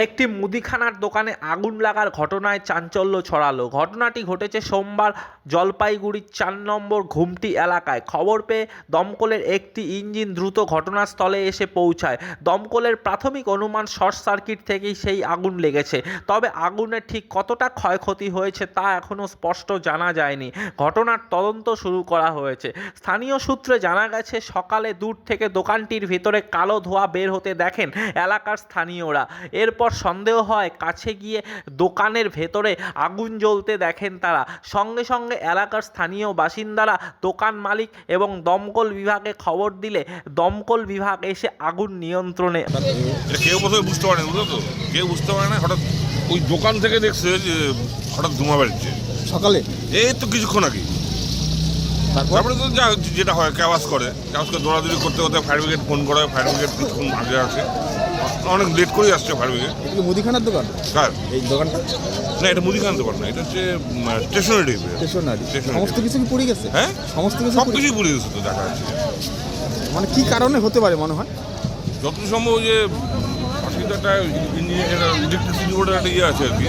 একটি মুদিখানার দোকানে আগুন লাগার ঘটনায় চাঞ্চল্য ছড়ালো। ঘটনাটি ঘটেছে সোমবার জলপাইগুড়ির ৪ নম্বর ঘুমটি এলাকায়। খবর পেয়ে দমকলের একটি ইঞ্জিন দ্রুত ঘটনাস্থলে এসে পৌঁছায়। দমকলের প্রাথমিক অনুমান শর্ট সার্কিট থেকেই সেই আগুন লেগেছে। তবে আগুনের ঠিক কতটা ক্ষয়ক্ষতি হয়েছে তা এখনও স্পষ্ট জানা যায়নি। ঘটনার তদন্ত শুরু করা হয়েছে। স্থানীয় সূত্রে জানা গেছে, সকালে দূর থেকে দোকানটির ভিতরে কালো ধোঁয়া বের হতে দেখেন এলাকার স্থানীয়রা। এরপর সন্দেহ হয়, কাছে গিয়ে দোকানের ভেতরে আগুন জ্বলতে দেখেন তারা। সঙ্গে সঙ্গে এলাকার স্থানীয় বাসিন্দারা দোকান মালিক এবং দমকল বিভাগে খবর দিলে দমকল বিভাগ এসে আগুন নিয়ন্ত্রণে। কেউ প্রথমে বুঝতে পারে না, বুঝলো তো, কেউ বুঝতে পারে না। হঠাৎ ওই দোকান থেকে দেখছে যে হঠাৎ ধোঁয়া বেরোচ্ছে সকালে, এই তো কিছুক্ষণ আগে। তারপরে তো যেটা হয়, ক্যাওয়াজ করে দৌড়াদৌড়ি করতে করতে ফায়ার ব্রিগেড ফোন করা হয়। ফায়ার ব্রিগেড কিছুক্ষণ আগে আসে, অনেক লেট করেই আসছে ফায়ার ব্রিগেড। এটা কি মুদিখানার দোকান? কার এই দোকানটা? না, এটা মুদিখানার দোকান না, এটা হচ্ছে স্টেশনারি। স্টেশনারি। সমস্ত কিছু কি পুড়ে গেছে? হ্যাঁ, সমস্ত কিছু সব কিছুই পুড়ে গেছে তো দেখা যাচ্ছে। মানে কি কারণে হতে পারে মনে হয়? যতদূর সম্ভব যে পাশে একটা ইলেকট্রিসিটি বোর্ডের একটা ইয়ে আছে আর কি,